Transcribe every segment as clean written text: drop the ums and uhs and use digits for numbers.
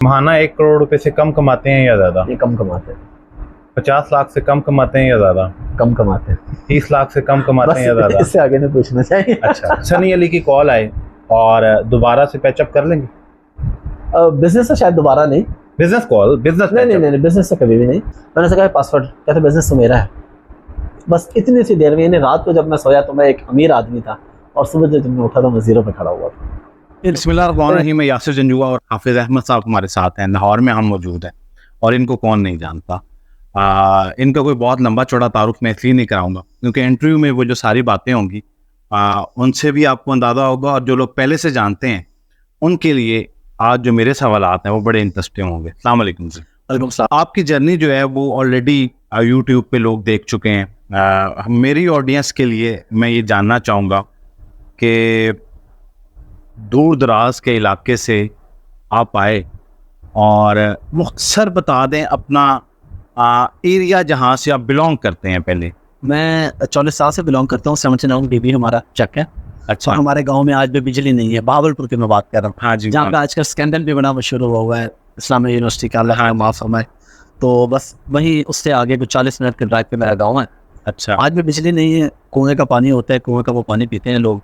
महाना 1 करोड़ रुपए से कम कमाते हैं या ज्यादा? ये कम कमाते हैं। 50 लाख से कम कमाते हैं या ज्यादा? कम कमाते हैं। 30 लाख से कम कमाते हैं या बस ज्यादा? इससे आगे नहीं पूछना चाहिए। अच्छा, सनी अली की कॉल आए और दोबारा से पैचअप कर लेंगे? बिजनेस से शायद दोबारा नहीं। बिजनेस कॉल, बिजनेस नहीं, बिजनेस से कभी भी नहीं। मैंने से कहा पासवर्ड, कहते बिजनेस तो मेरा है। बस इतनी सी देर में, यानी रात को जब मैं सोया तो मैं एक अमीर आदमी था और सुबह जब मैं उठा तो मैं जीरो पे खड़ा हुआ था। बिस्मिल्लाहिर्रहमानिर्रहीम। मैं यासिर जंजुआ और हाफिज अहमद साहब हमारे साथ हैं, लाहौर में हम मौजूद हैं और इनको कौन नहीं जानता। इनका कोई बहुत लंबा चौड़ा तारुफ मैं इसलिए नहीं कराऊंगा क्योंकि इंटरव्यू में वो जो सारी बातें होंगी उनसे भी आपको अंदाज़ा होगा और जो लोग पहले से जानते हैं उनके लिए आज जो मेरे सवालात हैं वो बड़े इंटरेस्टिंग होंगे। अस्सलाम वालेकुम जी। आपकी जर्नी जो है वो ऑलरेडी यूट्यूब पे लोग देख चुके हैं। मेरी ऑडियंस के लिए मैं ये जानना चाहूँगा कि दूर दराज के इलाके से आप आए और मुख्तसर बता दें अपना एरिया जहाँ से आप बिलोंग करते हैं। पहले मैं 44 साल से बिलोंग करता हूँ। 79 डीबी हमारा चक है। अच्छा। और हमारे गांव में आज भी बिजली नहीं है। बहावलपुर की मैं बात कर रहा हूँ। हाँ जी। जहाँ पे आज का स्कैंडल भी बड़ा मशहूर हुआ है इस्लामिक यूनिवर्सिटी का, अल्लाह माफ फरमाए। तो बस वहीं उससे आगे कुछ 40 मिनट के ड्राइव पे मेरा गाँव है। अच्छा। आज भी बिजली नहीं है। कुएं का पानी होता है, कुएं का वो पानी पीते हैं लोग,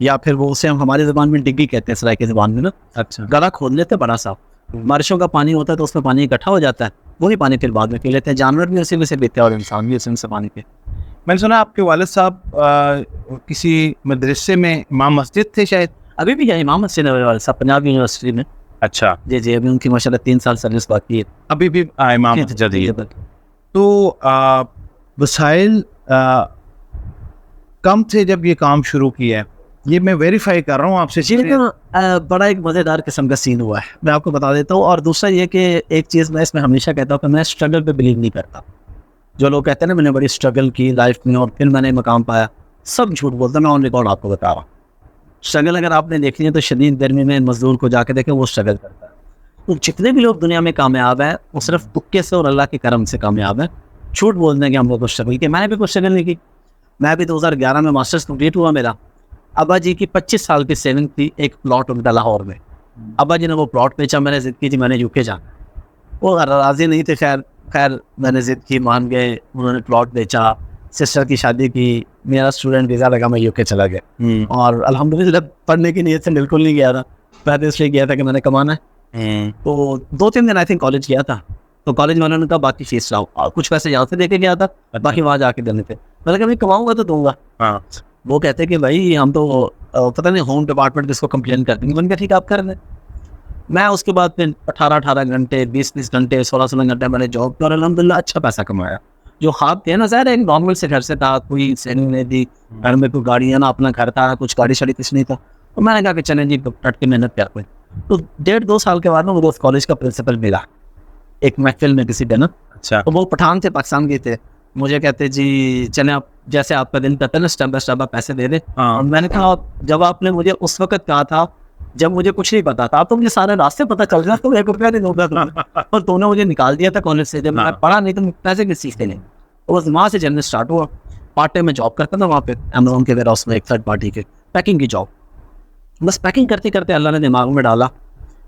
या फिर वो उसे हम हमारी ज़बान में डिग्गी कहते हैं, सराय की ज़बान में ना। अच्छा। गला खोद लेते हैं बड़ा सा, बारिशों का पानी होता है तो उसमें पानी इकट्ठा हो जाता है, वही पानी फिर बाद में पी लेते हैं। जानवर भी उसी में से पीते हैं और इंसान भी उसी में से पानी पीते। मैंने सुना आपके वालिद साहब किसी मदरसे में इमाम मस्जिद थे शायद? अभी भी है इमाम मस्जिद सब पंजाब यूनिवर्सिटी में। अच्छा जी जी, अभी उनकी माशाल्लाह 3 साल सर्विस बाकी है। अभी भी इमाम मस्जिद है। तो वसाइल कम थे जब ये काम शुरू किया है, ये मैं वेरीफाई कर रहा हूँ आपसे। बड़ा एक मज़ेदार किस्म का सीन हुआ है, मैं आपको बता देता हूँ। और दूसरा ये कि एक चीज़ मैं इसमें हमेशा कहता हूँ कि मैं स्ट्रगल पे बिलीव नहीं करता। जो लोग कहते हैं ना मैंने बड़ी स्ट्रगल की लाइफ में और फिर मैंने मकाम पाया, सब झूठ बोलता। मैं ऑन रिकॉर्ड आपको बता रहा हूँ। स्ट्रगल अगर आपने देखनी है तो शदीद गर्मी में मजदूर को जाके देखें, वो स्ट्रगल करता है। तो जितने भी लोग दुनिया में कामयाब हैं वो सिर्फ तुक्के से और अल्लाह के करम से कामयाब हैं। झूठ बोलने के हम लोग को स्ट्रगल किया। मैंने भी कुछ स्ट्रगल नहीं की। मैं भी 2011 में मास्टर्स कंप्लीट हुआ मेरा। अब्बा जी की 25 साल की सेविंग थी, एक प्लॉट उनका लाहौर में। अब्बा जी ने वो प्लॉट बेचा, मैंने जिद की थी मैंने यूके जाना। वो राज़ी नहीं थे। खैर मैंने जिद की, मान गए, उन्होंने प्लॉट बेचा, सिस्टर की शादी की, मेरा स्टूडेंट वीज़ा लगा, मैं यूके चला गया। और अल्हम्दुलिल्लाह पढ़ने की नीयत से बिल्कुल नहीं गया था। पहले इसलिए गया था कि मैंने कमाना है। तो 2-3 दिन आई थिंक कॉलेज गया था। तो कॉलेज वालों ने कहा बाकी फीस लाओ, और कुछ पैसे यहाँ से दे के गया था, बाकी वहाँ जाके देने थे। मैंने कहा मैं कमाऊँगा तो दूंगा। वो कहते कि भाई हम तो पता नहीं होम डिपार्टमेंट इसको कंप्लेन कर देंगे। मैंने कहा ठीक है आप कर दें। मैं उसके बाद फिर 18 घंटे 20 घंटे 16 घंटे मैंने जॉब किया और अल्हम्दुलिल्लाह अच्छा पैसा कमाया। जो ख्वाब थे ना, ज़ाहिर है एक नॉर्मल से घर से था, कोई सेविंग नहीं थी, घर में कोई गाड़ी है ना, अपना घर था, कुछ गाड़ी शाड़ी कुछ नहीं था। तो मैंने कहा कि चलें जी डट के मेहनत कर कोई। तो 1.5-2 साल के बाद में वो कॉलेज का प्रिंसिपल मिला एक महफिल में किसी दिन। अच्छा। तो वो पठान थे, पाकिस्तान के थे। मुझे कहते जी चलें आप जैसे आपका दिन करते हैं ना, स्टेप बाय स्टेप आप पैसे दे दें। और मैंने कहा जब आपने मुझे उस वक्त कहा था जब मुझे कुछ नहीं पता था, अब तो मुझे सारे रास्ते पता चल रहा, तो 1 रुपया नहीं दूंगा तुम्हें। और तूने मुझे निकाल दिया था कॉलेज से, जब मैं पढ़ा नहीं तो पैसे किस चीज़ के नहीं। तो बस वहाँ से जर्नी स्टार्ट हुआ। पार्ट टाइम में जॉब करता था वहाँ पे अमेज़न के वेयर हाउस में, एक थर्ड पार्टी के पैकिंग की जॉब। बस पैकिंग करते करते अल्लाह ने दिमाग में डाला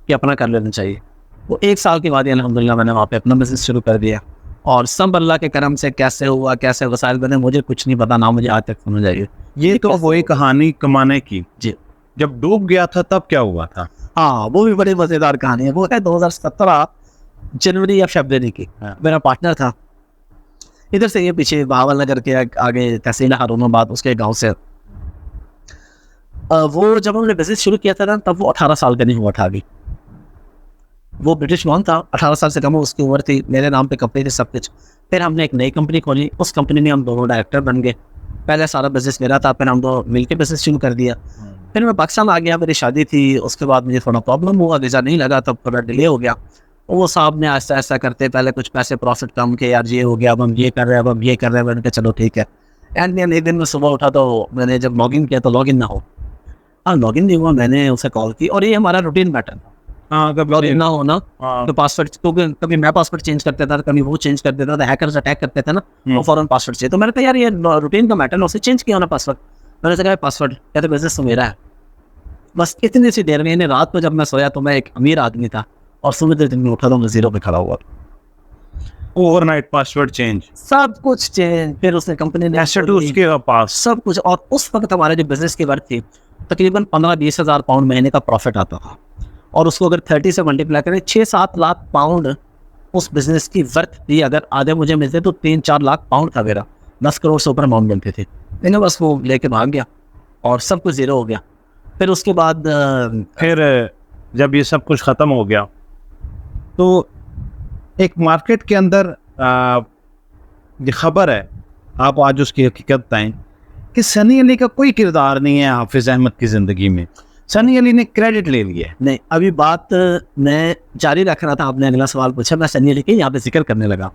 कि अपना कर लेना चाहिए। वो 1 साल के बाद अल्हम्दुलिल्लाह मैंने वहाँ पे अपना बिजनेस शुरू कर दिया। और सब अल्लाह के करम से कैसे हुआ, कैसे वसाइल बने, मुझे कुछ नहीं पता, ना मुझे आज तक समझ आई। ये तो वही कहानी कमाने की। जी। जब डूब गया था तब क्या हुआ था? हाँ, वो भी बड़ी मज़ेदार कहानी है। वो है 2017 जनवरी या फरवरी की। मेरा पार्टनर था इधर से, ये पीछे बहावल नगर के आगे तहसील हारूनाबाद, उसके गांव से। वो जब हमने बिजनेस शुरू किया था ना, तब वो 18 साल का नहीं हुआ था अभी। वो ब्रिटिश बॉर्न था, 18 साल से कम उसकी उम्र थी। मेरे नाम पे कंपनी थी सब कुछ। फिर हमने एक नई कंपनी खोली, उस कंपनी में हम दोनों डायरेक्टर बन गए। पहले सारा बिजनेस मेरा था, फिर हम दो मिलकर बिजनेस शुरू कर दिया। फिर मैं पाकिस्तान आ गया, मेरी शादी थी, उसके बाद मुझे थोड़ा प्रॉब्लम हुआ, वीज़ा नहीं लगा, तब थोड़ा डिले हो गया। वो साहब ने ऐसा ऐसा करते पहले कुछ पैसे प्रॉफिट कम के, यार ये हो गया, अब हम ये कर रहे हैं, अब हम ये कर रहे हैं। मैंने कहा चलो ठीक है। एंड एक दिन मैं सुबह उठा तो मैंने जब लॉगिन किया तो लॉगिन ना हो। लॉगिन नहीं हुआ। मैंने उसे कॉल की और ये हमारा रूटीन पैटर्न था। लॉगिन ना होना तो पासवर्ड, क्योंकि कभी मैं पासवर्ड चेंज कर देता था, कभी वो चेंज कर देता था, हैकर्स अटैक करते थे ना, वो फौरन पासवर्ड चाहिए। तो मैंने कहा यार ये रूटीन का मैटर है, उसे चेंज किया ना पासवर्ड। मैंने कहा पासवर्ड, कहते बिजनेस तो मेरा है। बस इतनी सी देर में, रात को जब मैं सोया तो मैं एक अमीर आदमी था और सुबह दिन में उठा तो मैं जीरो पे खड़ा हुआ। ओवरनाइट पासवर्ड चेंज, सब कुछ चेंज, फिर उसने कंपनी ने एसेट उसके पास सब कुछ। और उस वक्त हमारे जो बिजनेस की वर्थ थी तकरीबन 15-20 हज़ार पाउंड महीने का प्रॉफिट आता था, और उसको अगर 30 से मल्टीप्लाई करें 6-7 लाख पाउंड उस बिजनेस की वर्थ थी। अगर आधे मुझे मिलते तो 3-4 लाख पाउंड था मेरा, 10 करोड़ से ऊपर अमाउंट मिलते थे। मैंने बस वो लेके भाग गया और सब कुछ जीरो हो गया। फिर उसके बाद फिर जब ये सब कुछ ख़त्म हो गया तो एक मार्केट के अंदर ये खबर है, आप आज उसकी हकीकत बताएं कि सनी अली का कोई किरदार नहीं है हाफिज़ अहमद की ज़िंदगी में। सनी अली ने क्रेडिट ले लिया है। नहीं, अभी बात मैं जारी रख रहा था, आपने अगला सवाल पूछा, मैं सनी अली के यहाँ पे जिक्र करने लगा।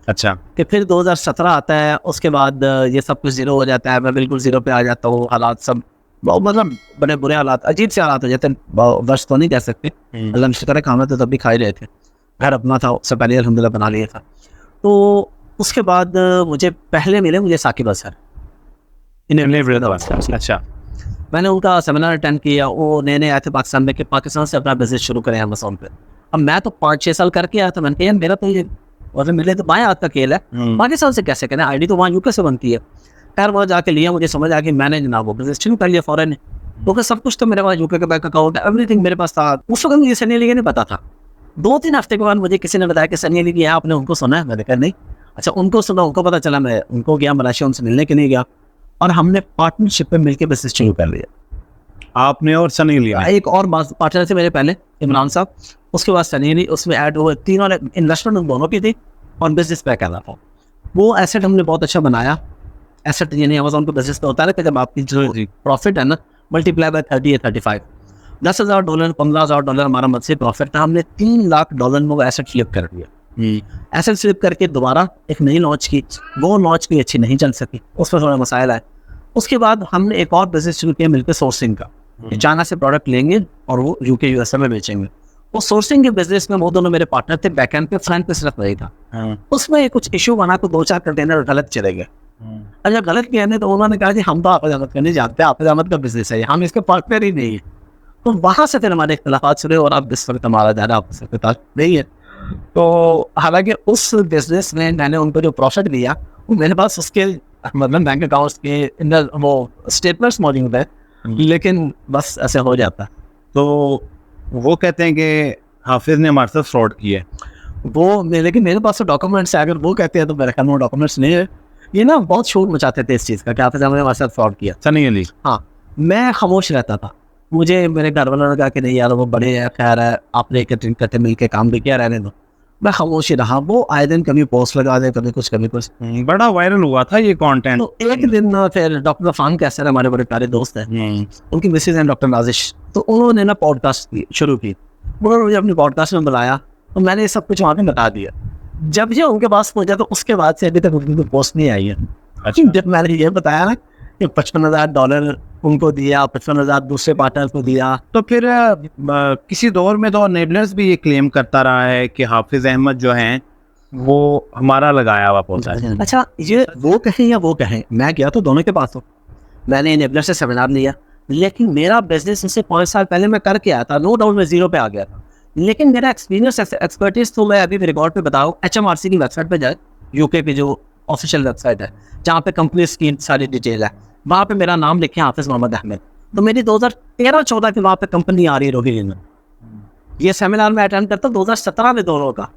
अच्छा, कि फिर 2017 आता है, उसके बाद ये सब कुछ जीरो हो जाता है, मैं बिल्कुल जीरो पे आ जाता हूँ। हालात सब मतलब बड़े बुरे हालात, अजीब से हालात हो जाते हैं, वर्ष तो नहीं कह सकते, अल्लाह शुक्र है खाना तो तब भी खा ही रहे थे, घर अपना था, उससे पहले अल्हम्दुलिल्लाह बना लिया था। तो उसके बाद मुझे पहले मिले मुझे साकिब अजहर, अच्छा, मैंने उनका सेमिनार अटेंड किया। वो नए नए आए थे पाकिस्तान में कि पाकिस्तान से अपना बिजनेस शुरू करें अमेज़न पे। अब मैं तो 5-6 साल करके आया था, मैंने कहा यार मेरा तो ये और मिले तो बाएं हाथ का खेल है, पाकिस्तान से कैसे करें, आईडी तो वहाँ यूके से बनती है। खैर वहाँ जाके लिया, मुझे समझ आ गई, मैंने जनाब वो बिजनेस शुरू कर लिया फ़ौरन। क्योंकि सब कुछ तो मेरे पास यूके का बैंक अकाउंट है, एवरीथिंग मेरे पास था। उस वक्त मुझे सनी अली का नहीं पता था। 2-3 हफ्ते के बाद मुझे किसी ने बताया कि सनी अली की है, आपने उनको सुना है? मैंने कहा नहीं। अच्छा, उनको सुना, उनको पता चला, मैं उनको गया मलेशिया, उनसे मिलने के लिए गया और हमने पार्टनरशिप पे मिलकर बिजनेस शुरू कर लिया। आपने और सनी अली? एक और पार्टनर थे मेरे पहले, इमरान साहब, उसके बाद सनी अली, उसमें ऐड हुए। तीनों इन्वेस्टमेंट उन दोनों की थी और बिजनेस पे कर रहा था। वो एसेट हमने बहुत अच्छा बनाया। एसेट यानी अमेज़न को बिजनेस पे होता है ना कि जब आपकी जो प्रॉफिट है ना मल्टीप्लाई बाय 30 या 35, $10,000 $15,000 हमारा मंथली प्रॉफिट था। हमने $3 लाख में वो एसेट फ्लिप कर दिया। एसेट फ्लिप करके दोबारा एक नई लॉन्च की, वो लॉन्च भी अच्छी नहीं चल सकी, उस पर थोड़ा मसाइल आए। उसके बाद हमने एक और बिजनेस शुरू किया मिलकर, सोर्सिंग का। चाइना से प्रोडक्ट लेंगे और वो यूके यूएसए में बेचेंगे। वो सोर्सिंग के बिजनेस में वो दोनों मेरे पार्टनर थे, बैकएंड पे, फ्रंट पे सिर्फ वही था। उसमें कुछ इशू बना तो 2-4 कंटेनर गलत चले गए। अच्छा, गलत किया ने तो उन्होंने कहा कि हम तो हाफिज़ अहमद का नहीं जानते, हाफिज़ अहमद का बिजनेस है, हम इसके पार्टनर ही नहीं है। तो वहाँ से फिर हमारे इख्तिलाफात शुरू और अब इस वक्त हमारा ज़्यादा आपस में नहीं है। तो हालांकि उस बिजनेस में मैंने उनको जो प्रॉफिट दिया वो मेरे पास उसके मतलब बैंक अकाउंट्स के वो स्टेटमेंट्स मौजूद है, लेकिन बस ऐसे हो जाता है। तो वो कहते हैं कि हाफिज़ ने हमारे साथ फ्रॉड किया है वो, लेकिन मेरे पास तो डॉक्यूमेंट्स है। अगर वो कहते हैं तो मेरे ख्याल में डॉक्यूमेंट्स नहीं है। ये ना बहुत शोर मचाते थे इस चीज़ का कि हाफिज़ अहमद ने हमारे साथ फ्रॉड किया। सनी अली? हाँ, मैं खामोश रहता था। मुझे मेरे घर वालों ने कहा कि नहीं यार वो बड़े है, खैर है, आपने इकट्ठे मिल के काम भी किया, रहने दो। मैं खामोश ही रहा। वो आए दिन कभी पोस्ट लगा दे, कभी कुछ कभी कुछ। बड़ा वायरल हुआ था ये कंटेंट। तो एक दिन ना फिर डॉक्टर अफान कैसर हमारे बड़े प्यारे दोस्त हैं, उनकी मिसेज हैं डॉक्टर नाजिश, तो उन्होंने ना पॉडकास्ट शुरू की। उन्होंने मुझे अपने पॉडकास्ट में बुलाया तो मैंने ये सब कुछ वहाँ पे बता दिया। जब ये उनके पास पहुँचा तो उसके बाद से अभी तक उनकी पोस्ट नहीं आई है। अच्छा। जब मैंने ये बताया ना कि $55,000 उनको दिया, 55,000 दूसरे पार्टनर को दिया, तो फिर किसी दौर में तो नेबलर्स भी ये क्लेम करता रहा है कि हाफिज़ अहमद जो हैं वो हमारा लगाया हुआ पौधा है। अच्छा, ये वो कहें या वो कहें, मैं गया तो दोनों के पास हूँ। मैंने नेबलर से सेमिनार लिया, लेकिन मेरा बिजनेस इससे 5 साल पहले मैं करके आया था, नो डाउट मैं जीरो पे आ गया था। लेकिन मेरा एक्सपीरियंस एक्सपर्टीज तो मैं अभी रिकॉर्ड पे बताऊँ, HMRC की वेबसाइट पे जाए, यूके की जो ऑफिशियल वेबसाइट है जहाँ पे कंपनीज की सारी डिटेल है, वहाँ पे मेरा नाम लिखे हाफिज़ मोहम्मद अहमद। तो मेरी 2013-14 की वहाँ पे कंपनी आ रही है रोहिणी में। ये सेमिनार में अटेंड करता 2017 में दोनों का।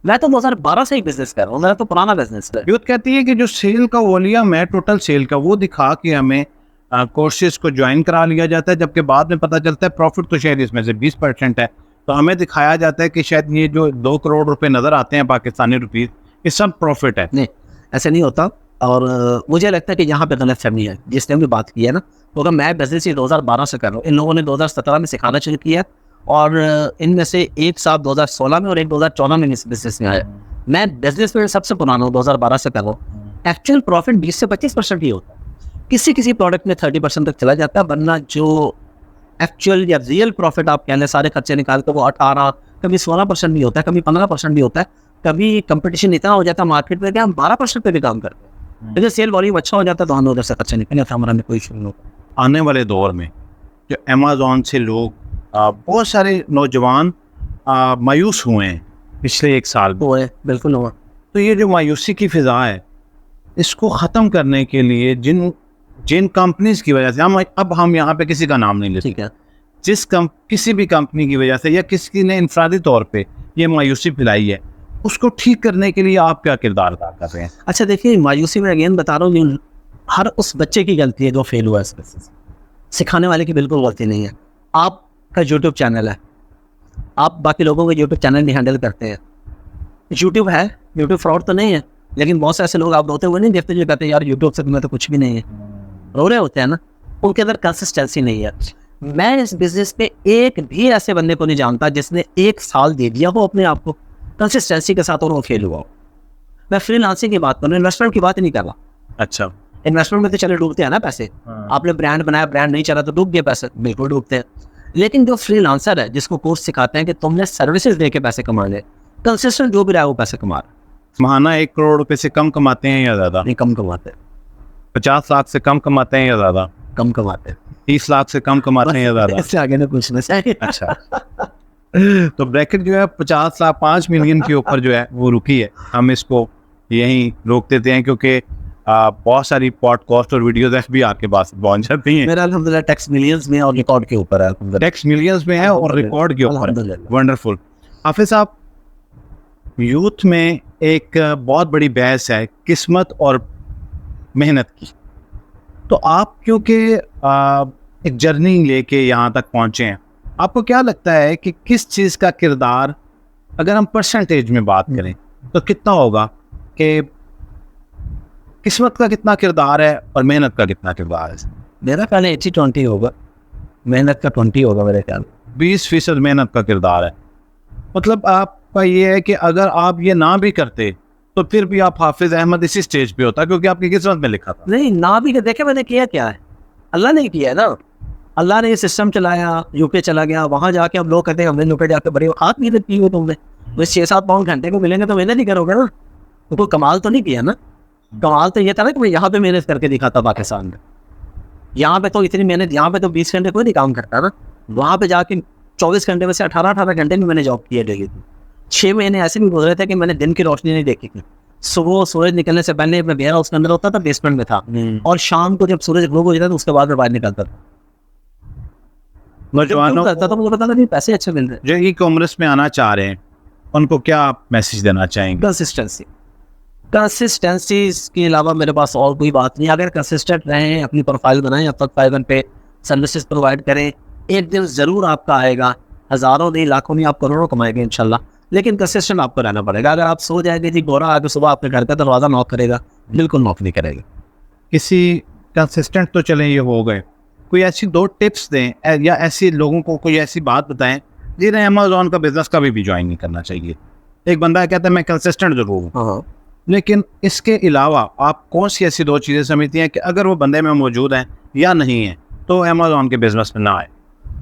मैं तो 2012 से ही बिजनेस कर रहा हूँ, मेरा तो पुराना बिजनेस है। यूथ कहती है कि जो सेल का वॉल्यूम है टोटल सेल का, वो दिखा के हमें कोर्सेज को ज्वाइन करा लिया जाता है, जबकि बाद में पता चलता है प्रॉफिट तो शायद इसमें से 20% है। तो हमें दिखाया जाता है कि शायद ये जो 2 करोड़ रुपए नजर आते हैं पाकिस्तानी रुपीस, ये सब प्रॉफिट है। नहीं, ऐसे नहीं होता। और मुझे लगता है कि यहाँ पे गलतफहमी है, जिसने भी बात की है ना, तो मैं बिजनेस ही 2012 से कर रहा हूँ। इन लोगों ने 2017 में सिखाना शुरू किया और इनमें से एक साहब 2016 में और एक 2014 में इस बिजनेस में आया। मैं बिजनेस में सबसे पुराना हूँ, 2012 से कर रहा हूँ। एक्चुअल प्रॉफिट 20 से 25% ही होता है। किसी प्रोडक्ट में 30% तक चला जाता है, वरना जो एक्चुअल या रियल प्रॉफिट आप कहने सारे खर्चे निकाल कर वो 18, कभी 16% भी होता है, कभी 15% भी होता है। कभी कंपटीशन इतना हो जाता है मार्केट में कि हम 12% पे भी काम करते हैं। लेकिन सेल वॉल्यूम अच्छा हो जाता है तो हम उधर से खर्चा निकल जाता है, हमारा में कोई इशू नहीं होता। आने वाले दौर में जो अमेज़न से लोग बहुत सारे नौजवान मायूस हुए हैं पिछले 1 साल में, वो है बिल्कुल हुआ। तो ये जो मायूसी की फिजा है, इसको ख़त्म करने के लिए जिन कंपनीज की वजह से हम यहाँ पे किसी का नाम नहीं लेते, ठीक है, किसी भी कंपनी की वजह से या किसी ने इंफरादी तौर पे ये मायूसी फैलाई है, उसको ठीक करने के लिए आप क्या किरदार अदा कर रहे हैं? अच्छा देखिए, मायूसी में अगेन बता रहा हूँ, हर उस बच्चे की गलती है जो फेल हुआ है इस वजह से, सिखाने वाले की बिल्कुल गलती नहीं है। आपका यूट्यूब चैनल है, आप बाकी लोगों के यूट्यूब चैनल नहीं हैंडल करते हैं। यूट्यूब है, यूट्यूब फ्रॉड तो नहीं है, लेकिन बहुत से ऐसे लोग आप रोते हुए नहीं देखते जो कहते हैं यार यूट्यूब से तुम्हें तो कुछ भी नहीं है, रो रहे होते हैं ना, उनके अंदर कंसिस्टेंसी नहीं है। मैं इस बिजनेस पे एक भी ऐसे बंदे को नहीं जानता जिसने 1 साल दे दिया हो अपने आप को कंसिस्टेंसी के साथ और वो फेल हुआ हो। मैं फ्रीलांसिंग की बात कर रहा हूँ, इन्वेस्टमेंट की बात नहीं कर रहा। अच्छा, इन्वेस्टमेंट में तो चले डूबते हैं ना पैसे, आपने ब्रांड बनाया, ब्रांड नहीं चला तो डूब गए पैसे, बिल्कुल डूबते हैं। लेकिन जो फ्रीलांसर है, जिसको कोर्स सिखाते हैं कि तुमने सर्विसेज दे के पैसे कमाने, कंसिस्टेंट जो भी रहा है वो पैसे कमा रहा है। महाना 1 करोड़ रुपए से कम कमाते हैं या ज़्यादा? नहीं, कम कमाते हैं। 50 लाख से कम कमाते हैं या ज़्यादा? कम कमाते हैं। 30 लाख से कम कमाते हैं या ज़्यादा? इससे आगे ना पूछना चाहिए। अच्छा, तो ब्रैकेट जो है 50 लाख 5 मिलियन के ऊपर जो है वो रुकी है। हम इसको यहीं रोक देते हैं क्योंकि बहुत सारी पॉडकास्ट और वीडियोस FB आपके पास पहुंच जाती हैं। मेरा अल्हम्दुलिल्लाह टैक्स मिलियंस में और रिकॉर्ड के ऊपर है। टैक्स मिलियंस में है और रिकॉर्ड के ऊपर है। अल्हम्दुलिल्लाह। वंडरफुल। हाफिज साहब, यूथ में एक बहुत बड़ी बहस है किस्मत और मेहनत की। तो आप क्योंकि एक जर्नी लेके यहाँ तक पहुँचे हैं, आपको क्या लगता है कि किस चीज़ का किरदार, अगर हम परसेंटेज में बात करें तो कितना होगा कि किस्मत का कितना किरदार है और मेहनत का कितना किरदार है? मेरा ख्याल 80-20 होगा, मेहनत का 20 होगा मेरे ख्याल। 20% मेहनत का किरदार है। मतलब आपका ये है कि अगर आप ये ना भी करते तो फिर भी आप हाफिज अहमद इसी स्टेज पे होता क्योंकि आपकी किस्मत में लिखा था। नहीं, ना भी देखे मैंने किया क्या है, अल्लाह ने किया है ना। अल्लाह ने ये सिस्टम चलाया, यूके चला गया, वहाँ जाके अब लोग कहते हैं हमने यूके जाके बड़ी हाथ मेहनत की हो तुमने, बस 6-7 पाउंड घंटे को मिलेंगे तो मेहनत नहीं करोगे ना, तो कोई कमाल तो नहीं किया ना। कमाल तो ये था ना कि मैं यहाँ पे मेहनत करके दिखाता पाकिस्तान में। यहाँ पे तो इतनी मेहनत, यहाँ पे तो 20 घंटे कोई नहीं काम करता ना, वहाँ पे जाके 24 घंटे में से 18 घंटे में मैंने जॉब किया डेली। 6 महीने ऐसे भी गुजरे थे कि मैंने दिन की रोशनी नहीं देखी थी। सुबह सूरज निकलने से पहले मैं वेयर हाउस के अंदर होता था, बेसमेंट में था, और शाम को जब सूरज ग्लो हो जाता था उसके बाद मैं बाहर निकलता था। नौजवानों करता था, मुझे पता था कि पैसे अच्छे मिल रहे हैं। जो ई कॉमर्स में आना चाह रहे हैं उनको क्या आप मैसेज देना चाहेंगे? कंसिस्टेंसी के अलावा मेरे पास और कोई बात नहीं। अगर कंसिस्टेंट रहें, अपनी प्रोफाइल बनाएं, अब तक 5 पे सर्विसेज प्रोवाइड करें, एक दिन ज़रूर आपका आएगा। हज़ारों नहीं, लाखों नहीं, आप करोड़ों कमाएंगे इंशाल्लाह। लेकिन कंसिस्टेंट आपको रहना पड़ेगा। अगर आप सो जाएंगे जी गोरा आगे सुबह आपके घर का दरवाज़ा नॉक करेगा, बिल्कुल नॉक नहीं करेगा। किसी कंसिस्टेंट तो चलें ये हो गए, कोई ऐसी 2 टिप्स दें या ऐसे लोगों को कोई ऐसी बात बताएं जिन्हें अमेज़न का बिजनेस कभी भी ज्वाइन नहीं करना चाहिए। एक बंदा कहता है मैं कंसिस्टेंट जरूर हूँ, हाँ, लेकिन इसके अलावा आप कौन सी ऐसी 2 चीज़ें समझती हैं कि अगर वो बंदे में मौजूद हैं या नहीं है तो अमेज़न के बिजनेस में ना आए?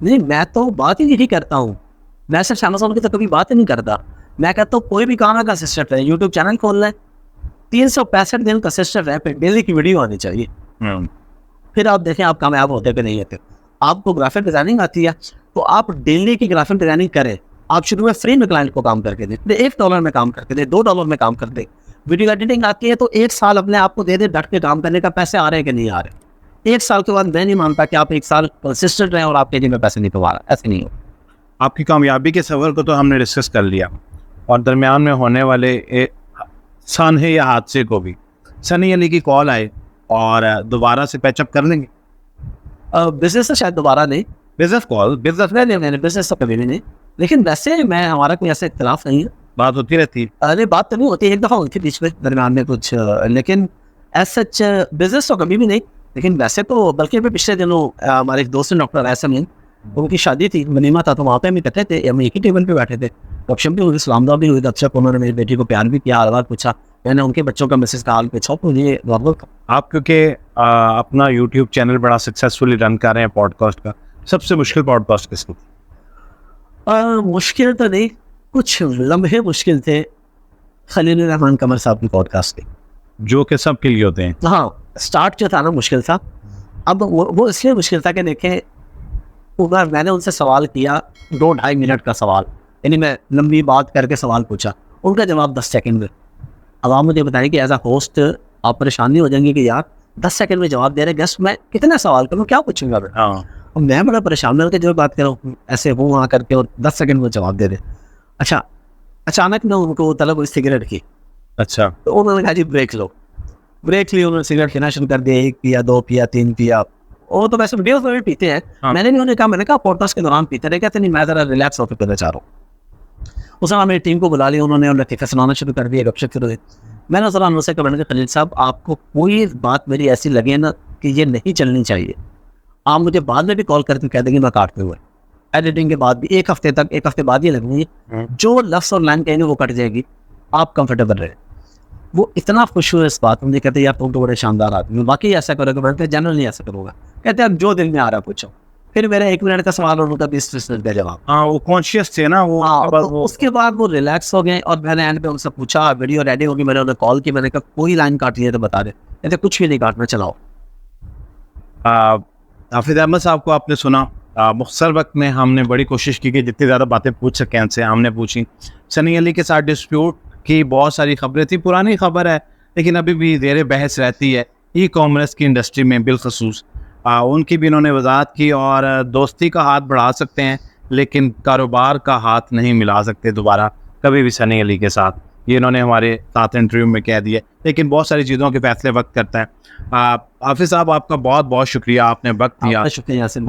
नहीं, मैं तो बात ही नहीं करता हूँ। मैं सिर्फ अमेज़न की तो कभी बात ही नहीं करता। मैं कहता हूँ कोई भी काम है कंसिस्टेंट है। यूट्यूब चैनल खोल लें, 365 दिन कंसिस्टेंट रहे, फिर डेली की वीडियो आनी चाहिए। फिर आप देखें आप कामयाब होते कि नहीं होते। आपको ग्राफिक डिजाइनिंग आती है तो आप डेली की ग्राफिक डिजाइनिंग करें। आप शुरू में फ्री में क्लाइंट को काम करके दें, $1 में काम करके दें, $2 में काम कर दें। वीडियो एडिटिंग आती है तो 1 साल अपने आप को दे दे, डट के काम करने का, पैसे आ रहे हैं कि नहीं आ रहे। 1 साल के बाद मैं नहीं मानता कि आप 1 साल कंसिस्टेंट रहें और आपके जेब में पैसे नहीं कमा रहा, ऐसे नहीं हो। आपकी कामयाबी के सफ़र को तो हमने डिस्कस कर लिया और दरमियान में होने वाले सानहे या हादसे को भी। सनी अली की कॉल आए और दोबारा से पैचअप कर लेंगे? बिजनेस तो शायद दोबारा नहीं, बिजनेस कॉल, बिजनेस नहीं, बिजनेस तो कभी भी नहीं। लेकिन वैसे मैं, हमारा कोई ऐसा इख्तिलाफ नहीं है, बात होती रहती है। अरे बात तो नहीं होती, एक दफ़ा हुई थी बीच में दरमियान में कुछ, लेकिन ऐसा बिजनेस तो कभी भी नहीं। लेकिन वैसे तो बल्कि मैं पिछले दिनों हमारे एक दोस्त डॉक्टर ऐसा, उनकी शादी थी, वलीमा था, तो वहाँ पे हम इकट्ठे थे, हम एक ही टेबल पे बैठे थे, गपशप भी हुई, सलामदा भी हुई, गपशप। उन्होंने मेरी बेटी को प्यार भी किया, हाल बात पूछा, मैंने उनके बच्चों का मैसेज का हाल पूछा, तो ये नॉर्मल था। आप क्योंकि अपना यूट्यूब चैनल बड़ा सक्सेसफुली रन कर रहे हैं पॉडकास्ट का, सबसे मुश्किल पॉडकास्ट किसको? मुश्किल तो नहीं, कुछ लम्हे मुश्किल थे खलील रहमान कमर साहब की पॉडकास्ट के, जो कि सब के लिए होते हैं। हाँ, स्टार्ट जो था ना मुश्किल था। अब वो इसलिए मुश्किल था कि देखें, मैंने उनसे सवाल किया 2-2.5 मिनट का सवाल, यानी मैं लंबी बात करके सवाल पूछा, उनका जवाब 10 सेकंड में। अब आप मुझे बताएं कि एज अ होस्ट आप परेशान नहीं हो जाएंगे कि यार 10 सेकंड में जवाब दे रहे गेस्ट, मैं कितना सवाल करूँ, क्या पूछूंगा मैं। हाँ और मैं बड़ा परेशान में जो बात कर रहा हूँ ऐसे हूँ वहाँ करके, और 10 सेकंड में जवाब दे दे। अच्छा, अचानक ना उनको तलब हुई सिगरेट की, अच्छा तो उन्होंने कहा जी ब्रेक लो। ब्रेक ली, उन्होंने सिगरेट पीना शुरू कर दिया, 1 पिया, 2 पिया, 3 पिया। वो तो वैसे वीडियोस में भी पीते हैं। हाँ। मैंने नहीं उन्हें कहा, मैंने कहा पॉडकास्ट के दौरान पीते रहे, कहते नहीं मैं ज़रा रिलैक्स होकर पीना चाह रहा हूँ। उस समय मेरी टीम को बुला लिया उन्होंने, और लतीफ़े सुनाना शुरू कर दिया, गपशप शुरू हुई। मैंने ज़रा उनसे कहा, मैंने कहा खलील साहब आपको कोई बात मेरी ऐसी लगे ना कि ये नहीं चलनी चाहिए, आप मुझे बाद में भी कॉल करके कह देंगे, मैं काटते हुए एडिटिंग के बाद भी 1 हफ्ते तक, 1 हफ्ते बाद ये लगेंगे जो लफ्ज़ और लाइन कहेंगे वो कट जाएगी, आप कंफर्टेबल रहे। वो इतना खुश हुए इस बात, मुझे कहते यार तुम तो बड़े शानदार आदमी हो, बाकी ऐसा करोगे। मैं जनरली ऐसा करूँगा। कहते अब जो दिल में आ रहा पूछो। फिर मेरा 1 मिनट का सवाल और उनका 20 मिनट का जवाब। हाँ, वो कॉन्शियस थे ना वो, हाँ, बस तो उसके बाद वो रिलैक्स हो गए, और मैंने एंड पे उनसे पूछा वीडियो रेडी होगी, मैंने उन्हें कॉल की, मैंने कहा कोई लाइन काटनी है तो बता दे, कहते कुछ भी नहीं काटना, चलाओ। हाफिज अहमद साहब को आपने सुना, मुख्तसर वक्त में हमने बड़ी कोशिश की कि जितनी ज़्यादा बातें पूछ सकें उनसे हमने पूछी। सनी अली के साथ डिस्प्यूट की बहुत सारी खबरें थी, पुरानी खबर है लेकिन अभी भी ज़ेर बहस रहती है ई कॉमर्स की इंडस्ट्री में बिलखसूस। उनकी भी इन्होंने वजाहत की, और दोस्ती का हाथ बढ़ा सकते हैं लेकिन कारोबार का हाथ नहीं मिला सकते दोबारा कभी भी सनी अली के साथ, ये इन्होंने हमारे साथ इंटरव्यू में कह दिया। लेकिन बहुत सारी चीज़ों के फैसले वक्त करता है। हाफिज साहब आपका बहुत बहुत शुक्रिया, आपने वक्त दिया। आपका शुक्रिया यासिन भाई।